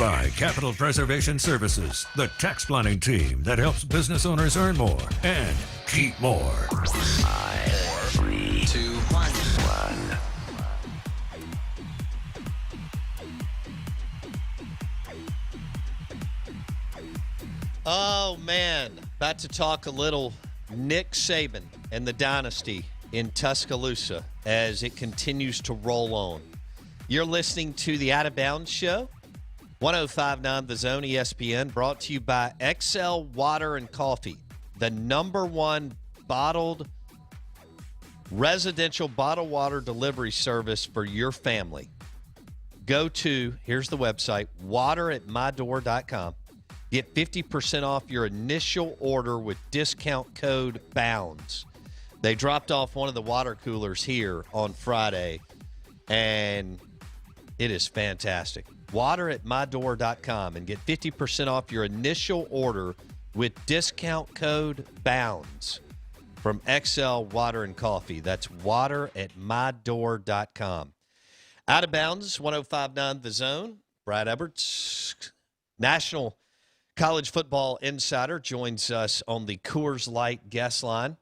by Capital Preservation Services, the tax planning team that helps business owners earn more and keep more. 5, 4, 3, 2, 1. Oh, man. About to talk a little Nick Saban and the dynasty in Tuscaloosa as it continues to roll on. You're listening to the Out of Bounds Show, 105.9 The Zone ESPN, brought to you by XL Water and Coffee, the #1 bottled residential bottled water delivery service for your family. Go to, here's the website, wateratmydoor.com. Get 50% off your initial order with discount code BOUNDS. They dropped off one of the water coolers here on Friday, and it is fantastic. Wateratmydoor.com and get 50% off your initial order with discount code BOUNDS from XL Water and Coffee. That's wateratmydoor.com. Out of Bounds, 105.9 The Zone. Brad Eberts, National College Football Insider, joins us on the Coors Light guest line.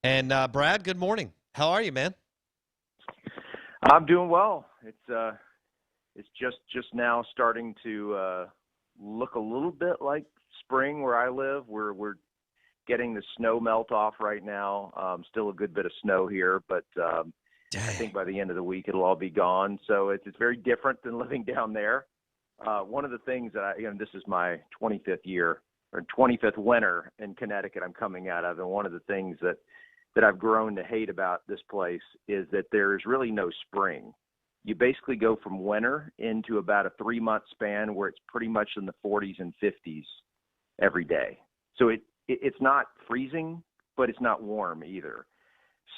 And Brad, good morning. How are you, man? I'm doing well. It's just now starting to look a little bit like spring where I live. We're getting the snow melt off right now. Still a good bit of snow here, but I think by the end of the week it'll all be gone. So it's very different than living down there. One of the things that this is my 25th year or 25th winter in Connecticut I'm coming out of, and one of the things that I've grown to hate about this place is that there's really no spring. You basically go from winter into about a 3-month span where it's pretty much in the 40s and 50s every day. So it's not freezing, but it's not warm either.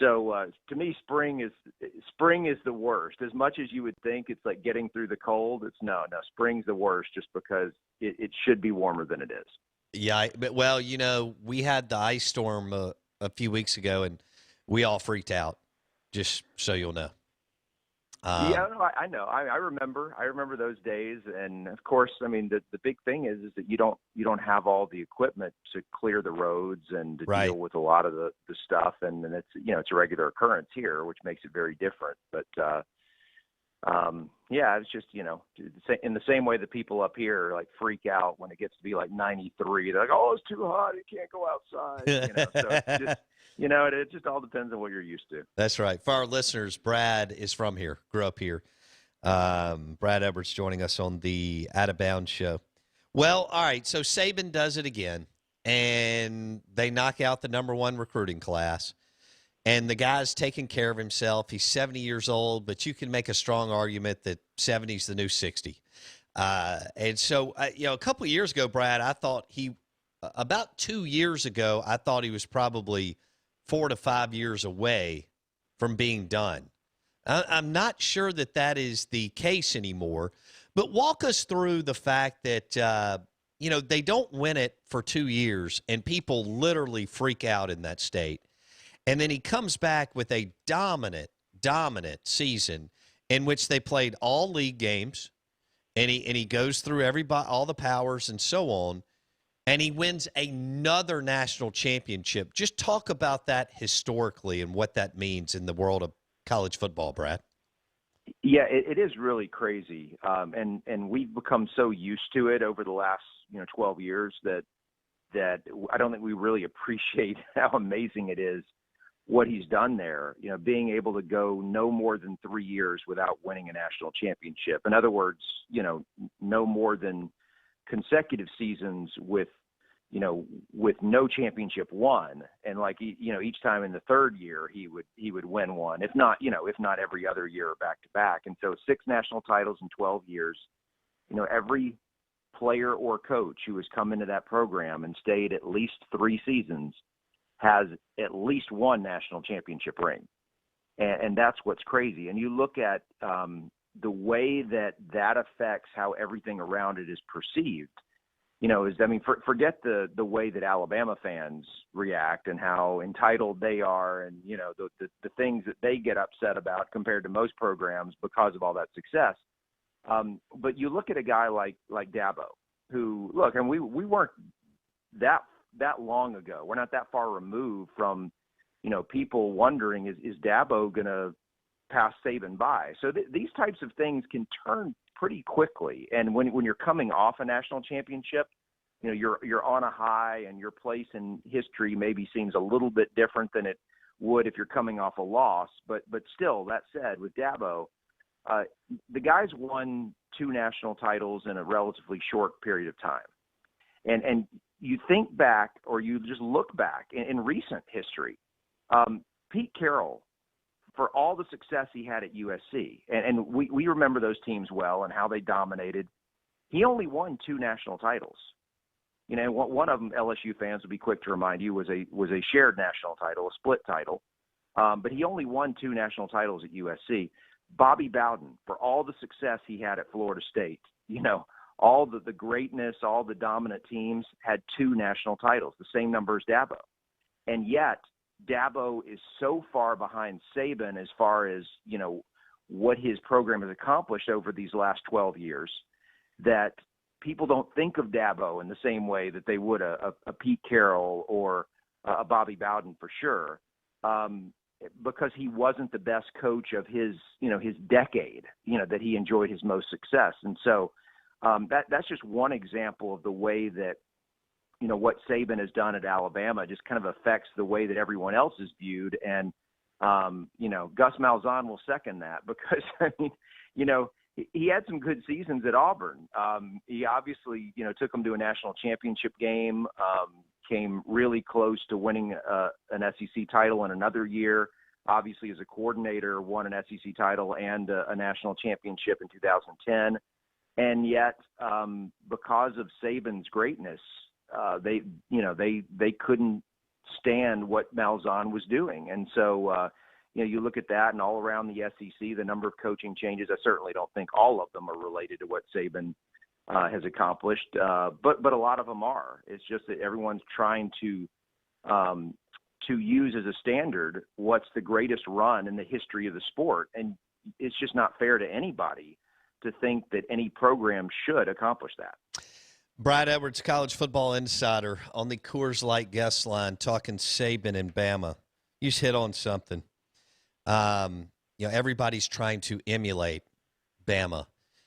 So to me, spring is the worst. As much as you would think it's like getting through the cold, spring's the worst just because it should be warmer than it is. Yeah, well, we had the ice storm a few weeks ago, and we all freaked out, just so you'll know. I know. I remember those days, and of course, I mean, the big thing is that you don't have all the equipment to clear the roads and to deal with a lot of the stuff, and it's it's a regular occurrence here, which makes it very different. But it's just in the same way that people up here like freak out when it gets to be like 93. They're like, oh, it's too hot, you can't go outside. So it's just. It just all depends on what you're used to. That's right. For our listeners, Brad is from here, grew up here. Brad Eberts joining us on the Out of Bounds Show. Well, all right, so Saban does it again, and they knock out the #1 recruiting class, and the guy's taking care of himself. He's 70 years old, but you can make a strong argument that 70 is the new 60. And so, a couple of years ago, Brad, I thought about 2 years ago, I thought he was probably 4 to 5 years away from being done. I'm not sure that is the case anymore, but walk us through the fact that, they don't win it for 2 years and people literally freak out in that state. And then he comes back with a dominant season in which they played all league games, and he goes through all the powers and so on. And he wins another national championship. Just talk about that historically and what that means in the world of college football, Brad. Yeah, it is really crazy. And we've become so used to it over the last 12 years that I don't think we really appreciate how amazing it is what he's done there. Being able to go no more than 3 years without winning a national championship. In other words, no more than consecutive seasons with no championship won, and each time in the third year he would win one, if not every other year back to back. And so 6 national titles in 12 years. Every player or coach who has come into that program and stayed at least 3 seasons has at least one national championship ring, and that's what's crazy. And you look at the way that affects how everything around it is perceived. Forget the way that Alabama fans react and how entitled they are, and the things that they get upset about compared to most programs because of all that success. But you look at a guy like Dabo, who, look, and we weren't that long ago. We're not that far removed from, people wondering, is Dabo going to pass Saban by? So these types of things can turn pretty quickly. And when you're coming off a national championship, you're on a high, and your place in history maybe seems a little bit different than it would if you're coming off a loss. But still, that said, with Dabo, the guy's won 2 national titles in a relatively short period of time. And you think back, or you just look back in recent history, Pete Carroll, for all the success he had at USC, and we remember those teams well and how they dominated, he only won 2 national titles. One of them, LSU fans will be quick to remind you, was a shared national title, a split title. But he only won 2 national titles at USC. Bobby Bowden, for all the success he had at Florida State, all the greatness, all the dominant teams, had 2 national titles, the same number as Dabo. And yet, Dabo is so far behind Saban as far as, what his program has accomplished over these last 12 years, that people don't think of Dabo in the same way that they would a Pete Carroll or a Bobby Bowden, for sure, because he wasn't the best coach of his decade, that he enjoyed his most success. And so that's just one example of the way that, what Saban has done at Alabama just kind of affects the way that everyone else is viewed. And, Gus Malzahn will second that, because, he had some good seasons at Auburn. He obviously, took them to a national championship game, came really close to winning an SEC title in another year. Obviously, as a coordinator, won an SEC title and a national championship in 2010. And yet, because of Saban's greatness, they couldn't stand what Malzahn was doing. And so, you look at that, and all around the SEC, the number of coaching changes, I certainly don't think all of them are related to what Saban has accomplished, but a lot of them are. It's just that everyone's trying to use as a standard what's the greatest run in the history of the sport, and it's just not fair to anybody to think that any program should accomplish that. Brad Edwards, college football insider, on the Coors Light guest line, talking Saban and Bama. You just hit on something. Everybody's trying to emulate Bama.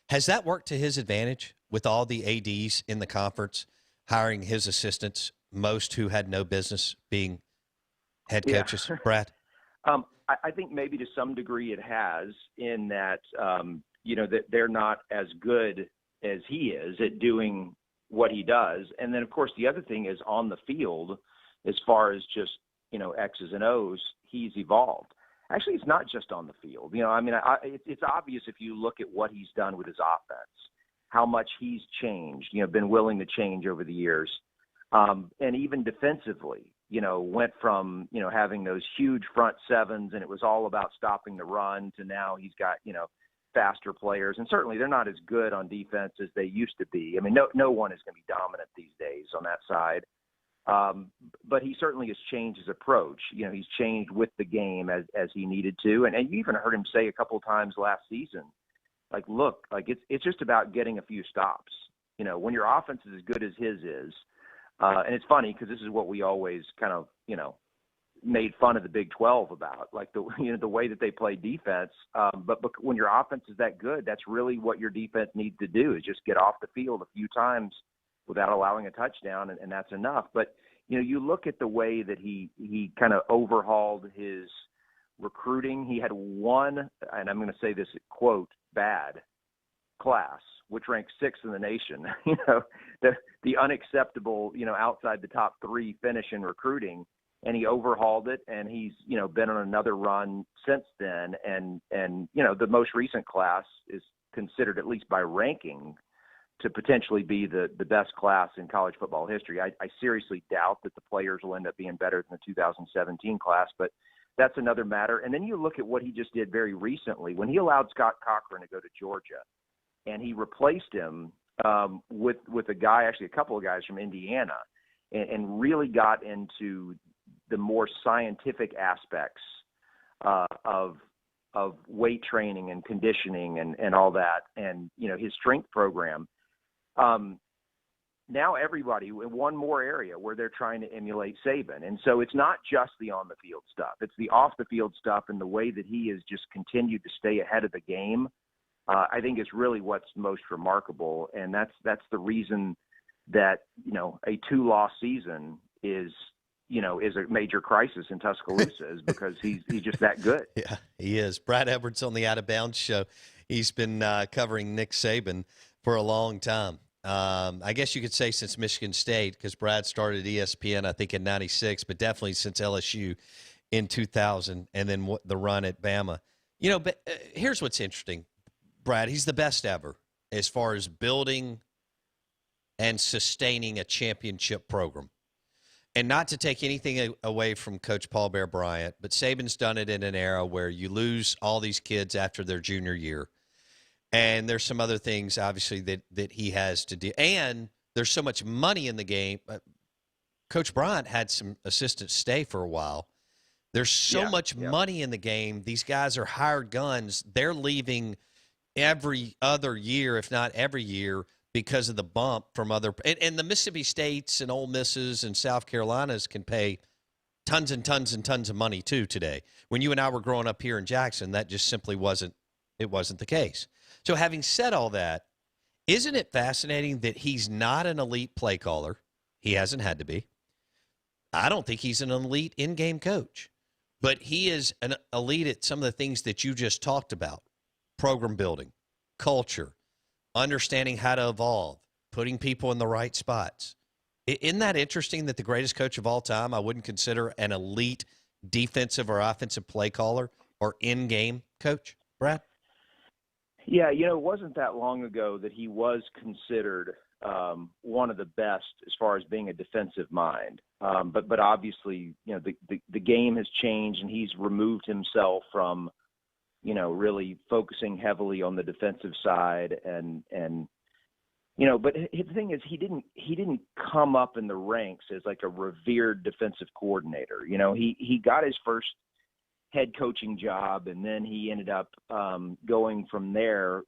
Has that worked to his advantage with all the ADs in the conference, hiring his assistants, most who had no business being head coaches? Yeah. Brad? I think maybe to some degree it has, in that, that they're not as good as he is at doing what he does. And then, of course, the other thing is on the field, as far as just, X's and O's, he's evolved. Actually, it's not just on the field. It's obvious if you look at what he's done with his offense, how much he's changed, been willing to change over the years. And even defensively, went from, having those huge front sevens, and it was all about stopping the run, to now he's got, faster players. And certainly they're not as good on defense as they used to be. No one is going to be dominant these days on that side. But he certainly has changed his approach. He's changed with the game as he needed to. And you even heard him say a couple of times last season, look, it's just about getting a few stops. When your offense is as good as his is, and it's funny because this is what we always kind of, made fun of the Big 12 about, the way that they play defense. But when your offense is that good, that's really what your defense needs to do, is just get off the field a few times without allowing a touchdown, and that's enough. But, you look at the way that he kind of overhauled his recruiting. He had one, and I'm going to say this, quote, bad class, which ranks 6th in the nation, the unacceptable, outside the top 3 finish in recruiting. And he overhauled it, and he's, been on another run since then. And the most recent class is considered, at least by ranking, to potentially be the best class in college football history. I seriously doubt that the players will end up being better than the 2017 class, but that's another matter. And then you look at what he just did very recently when he allowed Scott Cochran to go to Georgia, and he replaced him with a guy, actually a couple of guys from Indiana, and really got into the more scientific aspects of weight training and conditioning and all that, and his strength program. Now everybody in one more area where they're trying to emulate Saban. And so it's not just the on the field stuff. It's the off the field stuff, and the way that he has just continued to stay ahead of the game, I think is really what's most remarkable. And that's the reason that, a 2-loss season is a major crisis in Tuscaloosa, is because he's just that good. Yeah, he is. Brad Edwards on the Out of Bounds show. He's been covering Nick Saban for a long time. I guess you could say since Michigan State, because Brad started ESPN, I think, in '96, but definitely since LSU in 2000, and then the run at Bama. But here's what's interesting, Brad. He's the best ever as far as building and sustaining a championship program. And not to take anything away from Coach Paul Bear Bryant, but Saban's done it in an era where you lose all these kids after their junior year. And there's some other things, obviously, that he has to do. And there's so much money in the game. Coach Bryant had some assistants stay for a while. There's so much money in the game. These guys are hired guns. They're leaving every other year, if not every year, because of the bump from other – and the Mississippi States and Ole Misses and South Carolinas can pay tons and tons and tons of money, too, today. When you and I were growing up here in Jackson, that just simply wasn't the case. So having said all that, isn't it fascinating that he's not an elite play caller? He hasn't had to be. I don't think he's an elite in-game coach. But he is an elite at some of the things that you just talked about: program building, culture, understanding how to evolve, putting people in the right spots. Isn't that interesting that the greatest coach of all time, I wouldn't consider an elite defensive or offensive play caller or in-game coach, Brad? Yeah, it wasn't that long ago that he was considered one of the best as far as being a defensive mind. But obviously, the game has changed, and he's removed himself from, really focusing heavily on the defensive side. And but the thing is, he didn't come up in the ranks as like a revered defensive coordinator. He got his first head coaching job, and then he ended up going from there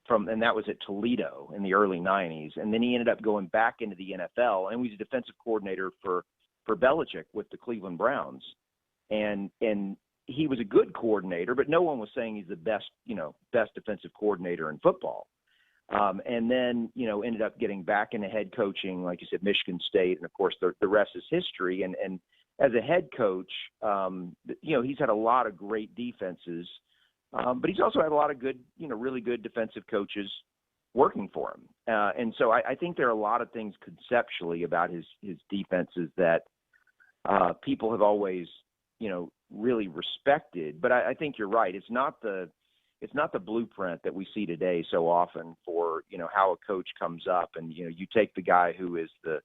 and that was at Toledo in the early 90s. And then he ended up going back into the NFL, and he was a defensive coordinator for Belichick with the Cleveland Browns. And he was a good coordinator, but no one was saying he's the best defensive coordinator in football. And then, ended up getting back into head coaching, like you said, Michigan State. And of course the rest is history. And as a head coach, he's had a lot of great defenses, but he's also had a lot of good, really good defensive coaches working for him. And so I think there are a lot of things conceptually about his defenses that people have always, really respected. But I think you're right. It's not the blueprint that we see today so often for, how a coach comes up, and, you take the guy who is the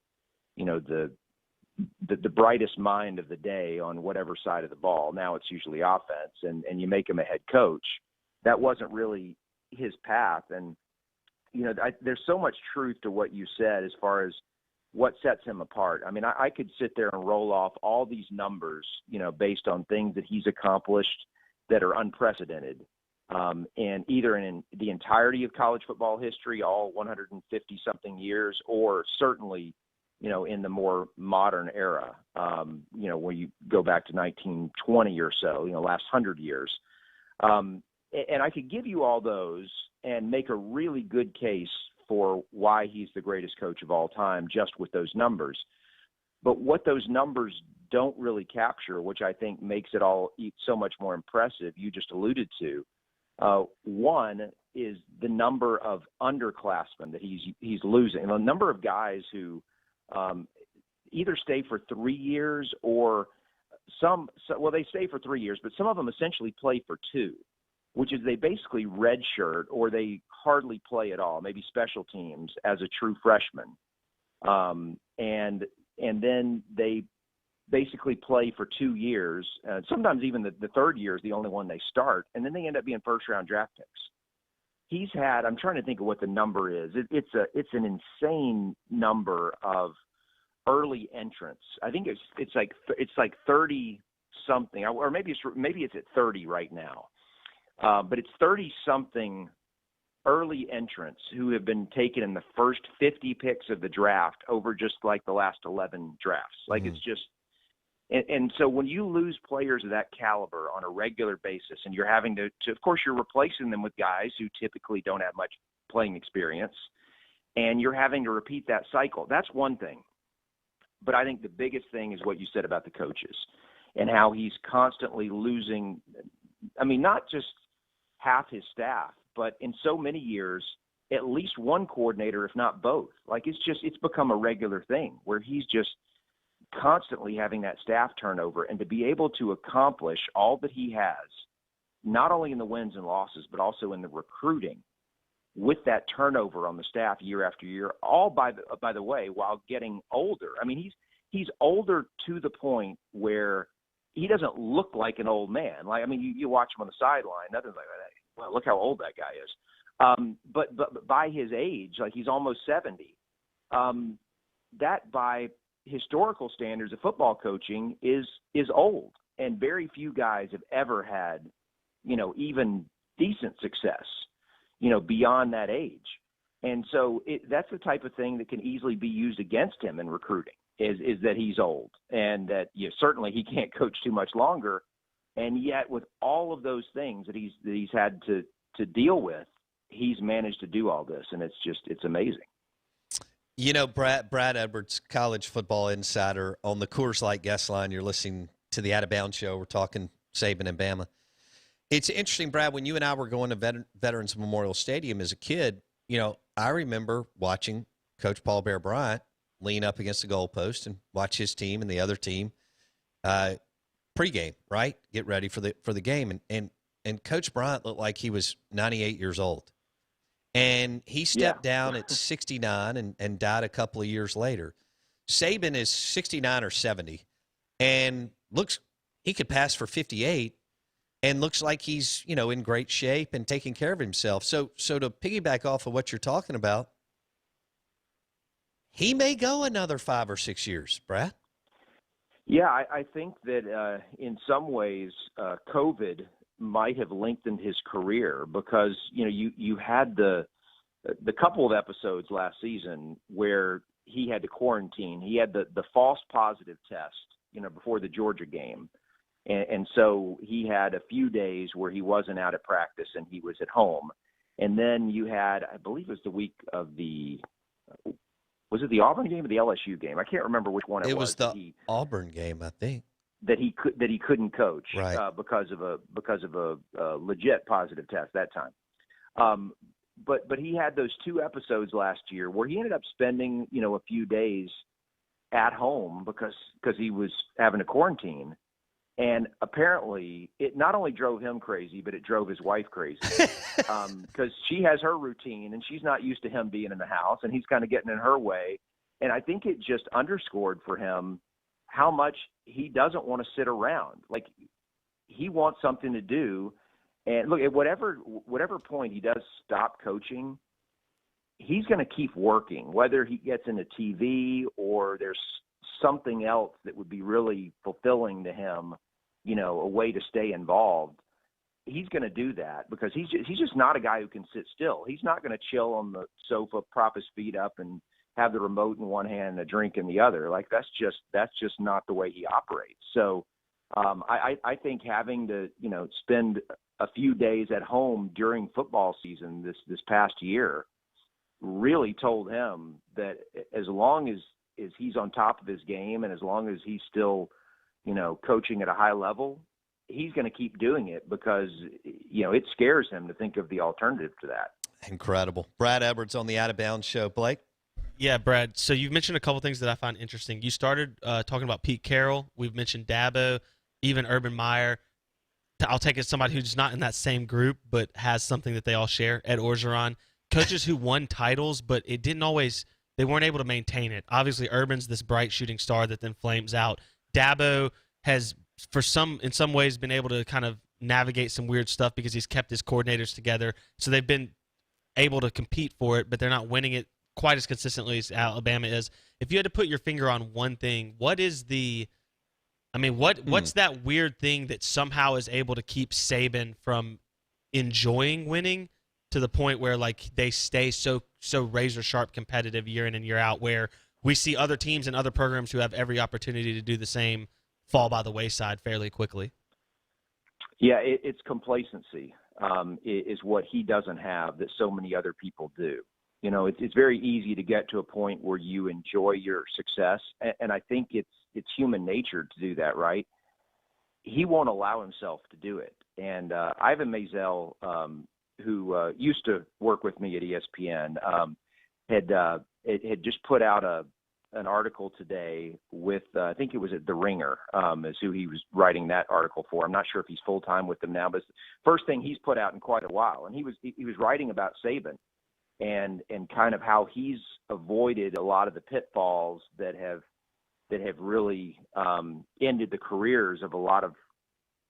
brightest mind of the day on whatever side of the ball. Now it's usually offense, and you make him a head coach. That wasn't really his path. And, there's so much truth to what you said as far as what sets him apart. I mean, I could sit there and roll off all these numbers, based on things that he's accomplished that are unprecedented. And either in the entirety of college football history, all 150 something years, or certainly, in the more modern era, when you go back to 1920 or so, last 100 years. And I could give you all those and make a really good case for why he's the greatest coach of all time just with those numbers. But what those numbers don't really capture, which I think makes it all so much more impressive, you just alluded to, one is the number of underclassmen that he's losing. The number of guys who either stay for 3 years or they stay for 3 years, but some of them essentially play for 2, which is they basically redshirt or they hardly play at all, maybe special teams as a true freshman. And then they basically play for 2 years. Sometimes even the third year is the only one they start, and then they end up being first-round draft picks. He's had, I'm trying to think of what the number is. It's an insane number of early entrants. I think it's like 30 something, or maybe it's at 30 right now, but it's 30 something early entrants who have been taken in the first 50 picks of the draft over just like the last 11 drafts. Like it's just, and so when you lose players of that caliber on a regular basis, and you're having to, of course, you're replacing them with guys who typically don't have much playing experience, and you're having to repeat that cycle. That's one thing. But I think the biggest thing is what you said about the coaches and how he's constantly losing, I mean, not just half his staff, but in so many years, at least one coordinator, if not both. Like it's become a regular thing where he's just constantly having that staff turnover, and to be able to accomplish all that he has, not only in the wins and losses, but also in the recruiting with that turnover on the staff year after year, all by the way, while getting older. I mean, he's older to the point where he doesn't look like an old man. Like, I mean, you watch him on the sideline, nothing's like that. Well, look how old that guy is. But by his age, like he's almost 70, that by historical standards of football coaching is old. And very few guys have ever had, even decent success, beyond that age. And so that's the type of thing that can easily be used against him in recruiting is that he's old, and that certainly he can't coach too much longer. And yet, with all of those things that he's had to deal with, he's managed to do all this, and it's amazing. Brad Edwards, college football insider, on the Coors Light guest line. You're listening to the Out of Bounds show. We're talking Saban and Bama. It's interesting, Brad, when you and I were going to Veterans Memorial Stadium as a kid, I remember watching Coach Paul Bear Bryant lean up against the goalpost and watch his team and the other team pregame, right? Get ready for the game. And Coach Bryant looked like he was 98 years old. And he stepped down at 69 and died a couple of years later. Saban is 69 or 70 and he could pass for 58 and looks like he's, in great shape and taking care of himself. So to piggyback off of what you're talking about, he may go another 5 or 6 years, Brad. Yeah, I think that in some ways COVID might have lengthened his career because, you had the couple of episodes last season where he had to quarantine. He had the false positive test, before the Georgia game. And so he had a few days where he wasn't out at practice and he was at home. And then you had, I believe it was the week of was it the Auburn game or the LSU game? I can't remember which one it was. It was the Auburn game, I think. That he couldn't coach, right, because of a legit positive test that time. But he had those 2 episodes last year where he ended up spending a few days at home because he was having to quarantine. And apparently, it not only drove him crazy, but it drove his wife crazy because she has her routine and she's not used to him being in the house, and he's kind of getting in her way. And I think it just underscored for him how much he doesn't want to sit around. Like, he wants something to do. And look, at whatever point he does stop coaching, he's going to keep working, whether he gets into TV or there's something else that would be really fulfilling to him, a way to stay involved. He's going to do that because he's just not a guy who can sit still. He's not going to chill on the sofa, prop his feet up, and have the remote in one hand and a drink in the other. Like, that's just not the way he operates. So I think having to, spend a few days at home during football season this past year really told him that as long as he's on top of his game and as long as he's still, coaching at a high level, he's going to keep doing it because, it scares him to think of the alternative to that. Incredible. Brad Edwards on the Out of Bounds show. Blake? Yeah, Brad. So you've mentioned a couple things that I find interesting. You started talking about Pete Carroll. We've mentioned Dabo, even Urban Meyer. I'll take it as somebody who's not in that same group but has something that they all share. Ed Orgeron. Coaches who won titles, but it didn't always – they weren't able to maintain it. Obviously, Urban's this bright shooting star that then flames out. Dabo has, in some ways, been able to kind of navigate some weird stuff because he's kept his coordinators together. So they've been able to compete for it, but they're not winning it quite as consistently as Alabama is. If you had to put your finger on one thing, what is the I mean, what's that weird thing that somehow is able to keep Saban from enjoying winning to the point where like they stay so razor sharp competitive year in and year out, where we see other teams and other programs who have every opportunity to do the same fall by the wayside fairly quickly? Yeah, it's complacency is what he doesn't have that so many other people do. You know, it's very easy to get to a point where you enjoy your success, and I think it's human nature to do that, right? He won't allow himself to do it. And Ivan Maisel, who used to work with me at ESPN, had just put out an article today with I think it was at The Ringer, is who he was writing that article for. I'm not sure if he's full time with them now, but it's the first thing he's put out in quite a while. And he was writing about Saban and kind of how he's avoided a lot of the pitfalls that have really ended the careers of a lot of,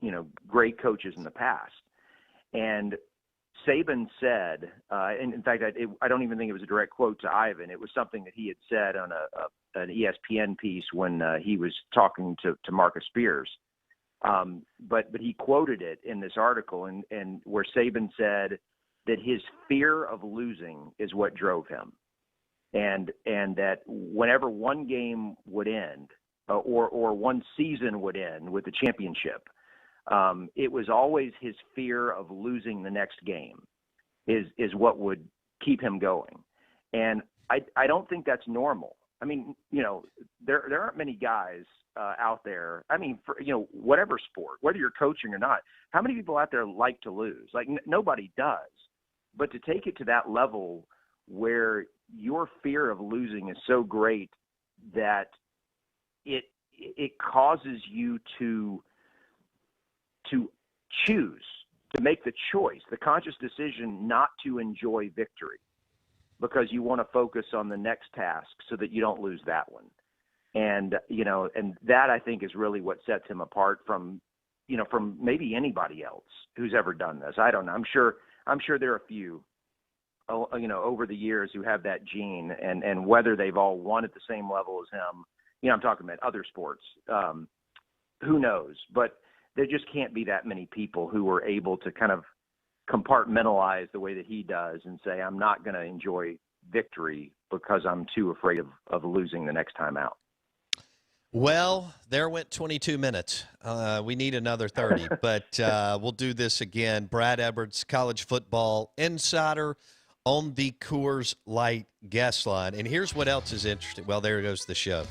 you know, great coaches in the past. And Saban said, and in fact, I don't even think it was a direct quote to Ivan. It was something that he had said on an ESPN piece when he was talking to Marcus Spears. But he quoted it in this article, and where Saban said that his fear of losing is what drove him, and that whenever one game would end or one season would end with the championship, it was always his fear of losing the next game is what would keep him going. And I don't think that's normal. I mean, you know, there aren't many guys out there. I mean, for, you know, whatever sport, whether you're coaching or not, how many people out there like to lose? Like nobody does. But to take it to that level where your fear of losing is so great that it causes you to choose, to make the choice, the conscious decision not to enjoy victory because you want to focus on the next task so that you don't lose that one. And, you know, and that I think is really what sets him apart from, you know, from maybe anybody else who's ever done this. I don't know. I'm sure there are a few, you know, over the years who have that gene, and whether they've all won at the same level as him, you know, I'm talking about other sports, who knows, but there just can't be that many people who are able to kind of compartmentalize the way that he does and say, I'm not going to enjoy victory because I'm too afraid of losing the next time out. Well, there went 22 minutes. We need another 30, but we'll do this again. Brad Edwards, college football insider on the Coors Light guest line. And here's what else is interesting. Well, there goes the show.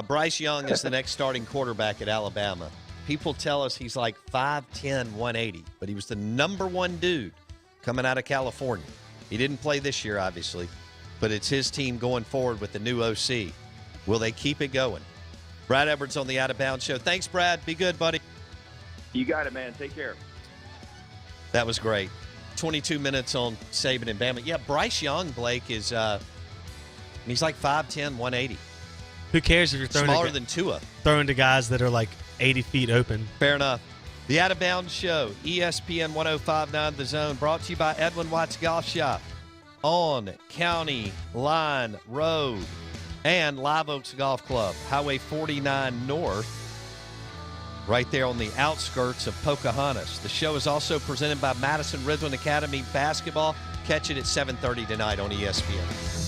Bryce Young is the next starting quarterback at Alabama. People tell us he's like 5'10", 180, but he was the number one dude coming out of California. He didn't play this year, obviously, but it's his team going forward with the new OC. Will they keep it going? Brad Edwards on the Out of Bounds Show. Thanks, Brad. Be good, buddy. You got it, man. Take care. That was great. 22 minutes on Saban and Bama. Yeah, Bryce Young, Blake, is he's like 5'10", 180. Who cares if you're throwing smaller than Tua? Throwing to guys that are like 80 feet open. Fair enough. The Out of Bounds Show, ESPN 105.9 The Zone, brought to you by Edwin Watts Golf Shop on County Line Road and Live Oaks Golf Club, Highway 49 North, right there on the outskirts of Pocahontas. The show is also presented by Madison Ridgeland Academy Basketball. Catch it at 7:30 tonight on ESPN.